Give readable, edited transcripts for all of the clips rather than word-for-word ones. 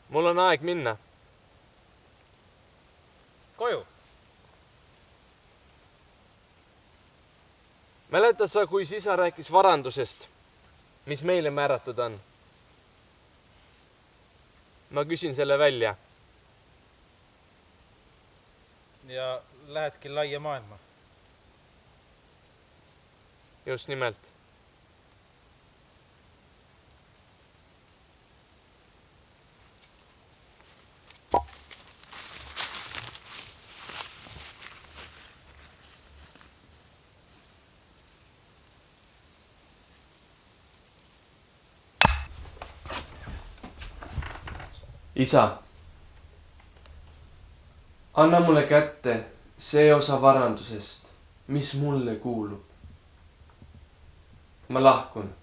Mul on aeg minna. Koju? Mäletad sa, kui isa rääkis varandusest, mis meile määratud on? Ma küsin selle välja. Ja lähedki laia maailma? Just nimelt. Isa, anna mulle kätte see osa varandusest, mis mulle kuulub. Ma lahkun.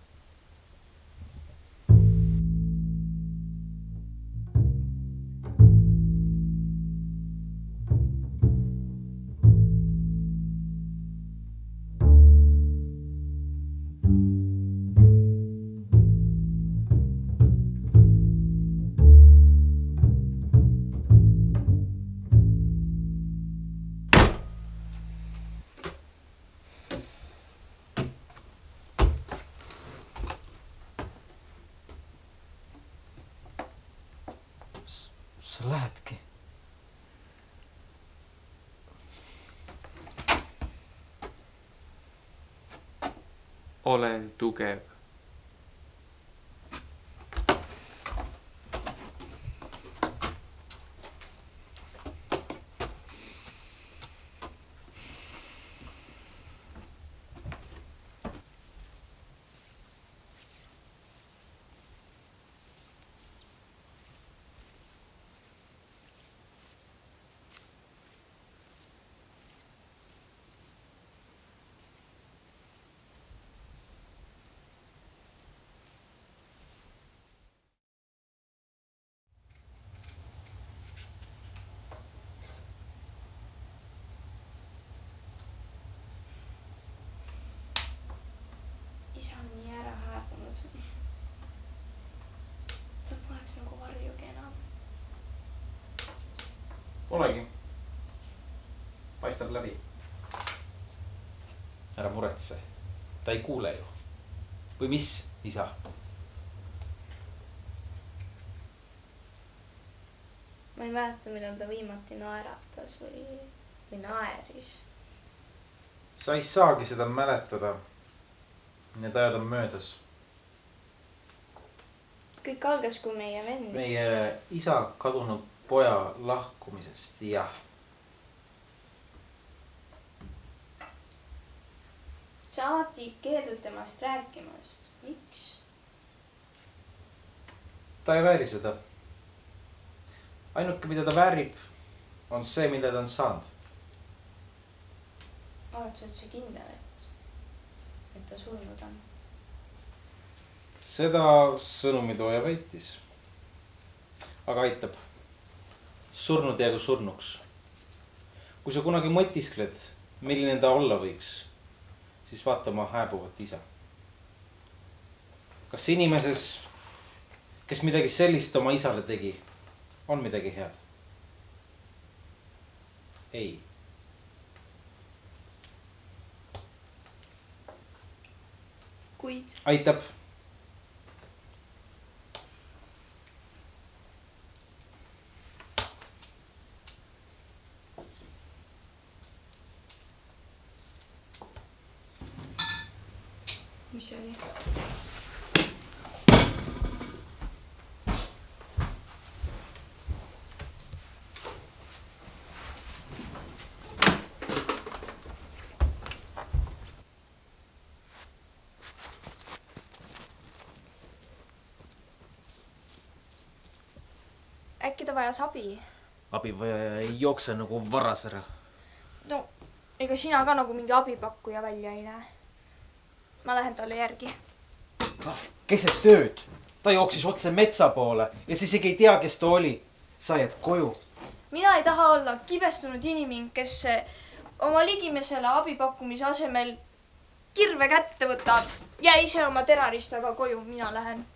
Sa lähedki? Olen tugev. Isa on nii ära hääbunud. Ta poleks nagu varjugi enam. Polegi. Paistab läbi. Ära muretse. Ta ei kuule ju. Või mis, isa? Ma ei mäleta, millal ta viimati naeratas või naeris. Sa ei saagi seda mäletada. Need ajad on möödas. Kõik algas, kui meie vend... Meie isa kadunud poja lahkumisest, jah. Sa alati keeldud temast rääkimast. Miks? Ta ei vääri seda. Ainuke, mida ta väärib, on see, mida ta on saanud. Oled sa üldse kindel, et ta surnud on? Seda sõnumitooja väitis. Aga aitab. Surnud jäägu surnuks. Kui sa kunagi mõtiskled, milline ta olla võiks, siis vaata oma hääbuvat isa. Kas inimeses, kes midagi sellist oma isale tegi, on midagi head? Ei. Kuid? Aitab. Mis see oli? Äkki ta vajas abi? Abivaja ei jookse nagu varas ära. No, ega sina ka nagu mingi abipakkuja välja ei näe. Ma lähen talle järgi. Keset tööd. Ta jooksis otse metsa poole ja siis ei tea, kes ta oli. Sa jääd koju. Mina ei taha olla kibestunud inimene, kes oma ligimesele abipakkumise asemel kirve kätte võtab. Jää ise oma teraristaga koju, mina lähen.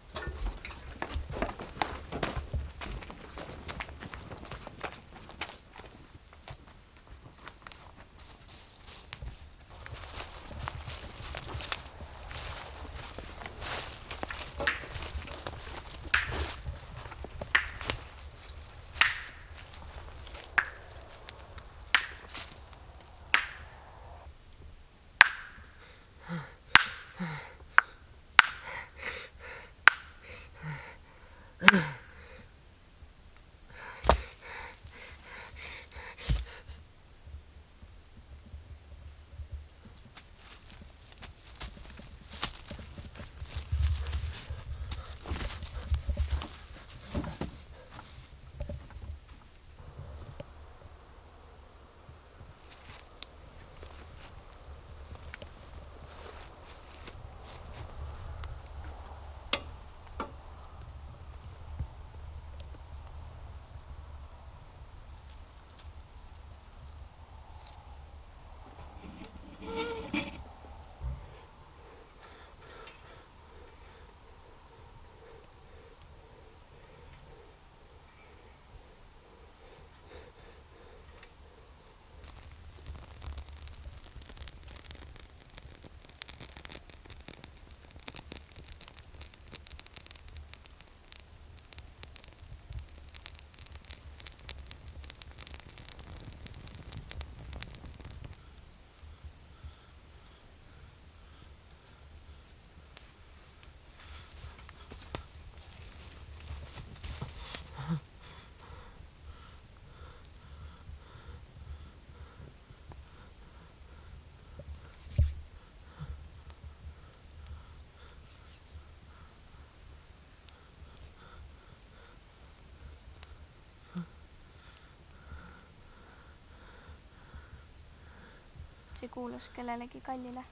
see kuulus kellelegi kallile.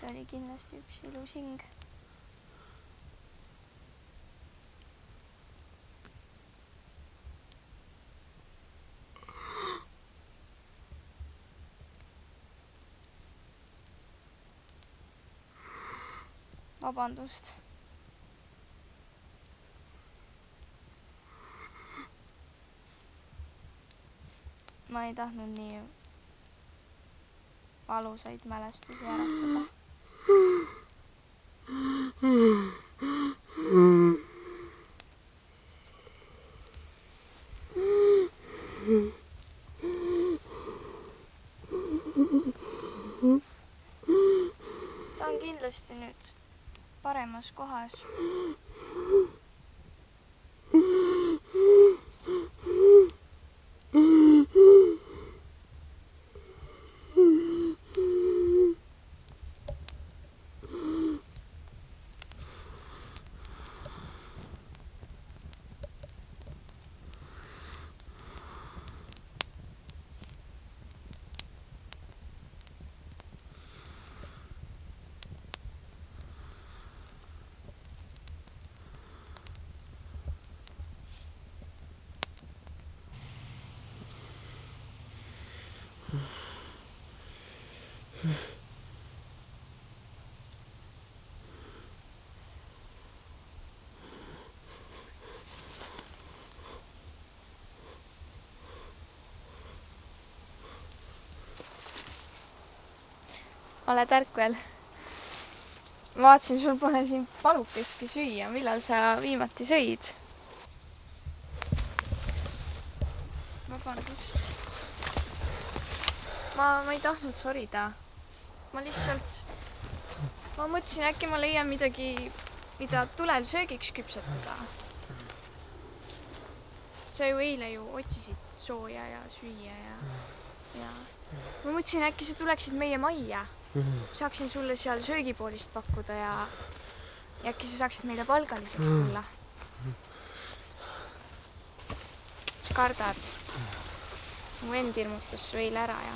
Ta oli kindlasti üks ilus hing. Vabandust. Ma ei tahtnud nii valusaid mälestusi äratada. Ta on kindlasti nüüd paremas kohas. Oled ärkvel? Ma vaatasin, sul pole siin palukestki süüa. Millal sa viimati sõid? Vabandust. Ma ei tahtnud sorida. Ma mõtlesin, äkki ma leian midagi, mida tulel söögiks küpsetada. Sa ju eile otsisid sooja ja süüa ja ma mõtlesin, äkki sa tuleksid meie majja. Saaksin sulle seal söögipoolist pakkuda ja äkki sa saaksid meile palgaliseks tulla. Sa kardad. Mu end ilmutas su eile ära ja...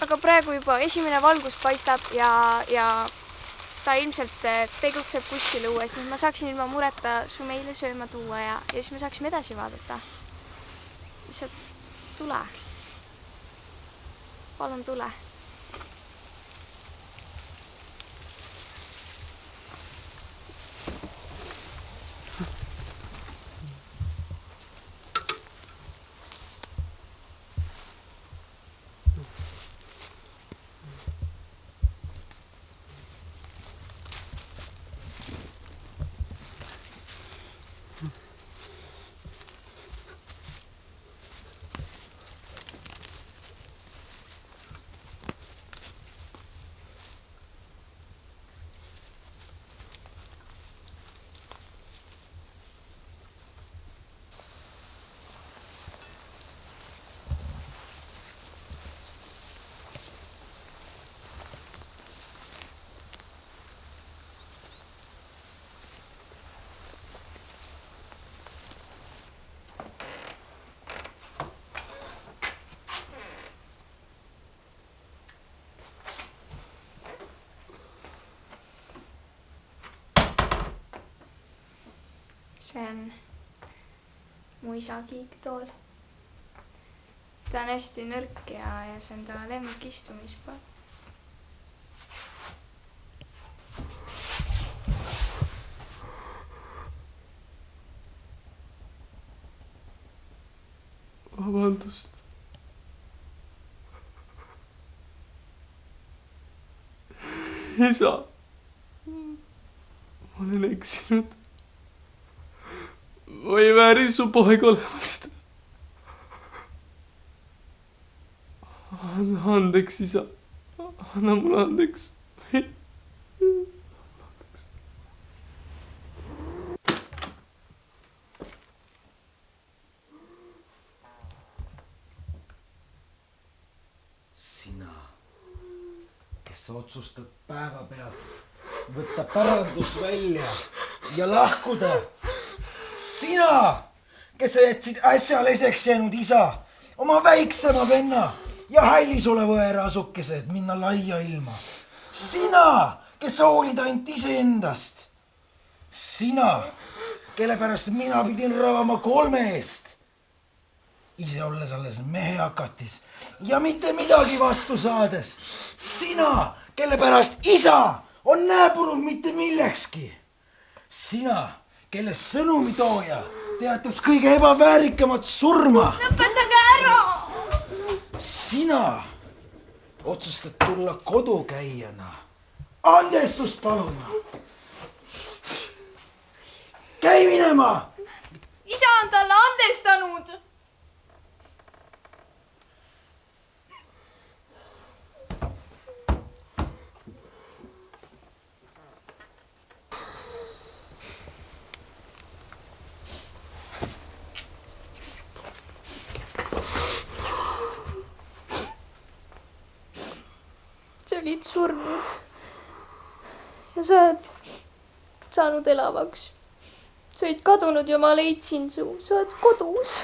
Aga praegu juba esimene valgus paistab ja ta ilmselt tegutseb kuskil õues, nii ma saaksin ilma mureta su meile sööma tuua ja siis me saaksime edasi vaadata. Lihtsalt tule. Palun tule. See on mu isa kiiktool. Ta on hästi nõrk ja see on ta lemmik istumispool. Vabandust. Isa, ma olen eksinud. Ma ei vääri su poeg olemast. Anna andeks, isa. Anna mulle andeks. Sina, kes sa otsustad päevapealt võtta pärandus välja ja lahkuda. Sina, kes sa jätsid äsja leseks jäänud isa, oma väiksema venna ja hallis oleva õera asukese, et minna laia ilma. Sina, kes sa hoolid ainult iseendast. Sina, kelle pärast mina pidin ravama 3 eest. Ise olles alles mehe hakatis ja mitte midagi vastu saades. Sina, kelle pärast isa on nääbunud mitte millekski. Sina, kelle sõnumitooja teatas kõige ebaväärikamat surma. Lõpetage ära! Sina otsustad tulla kodukäijana andestust paluma. Käi minema! isa on talle andestanud. sa olid surnud ja sa oled saanud elavaks. sa olid kadunud ja ma leidsin su, sa oled kodus.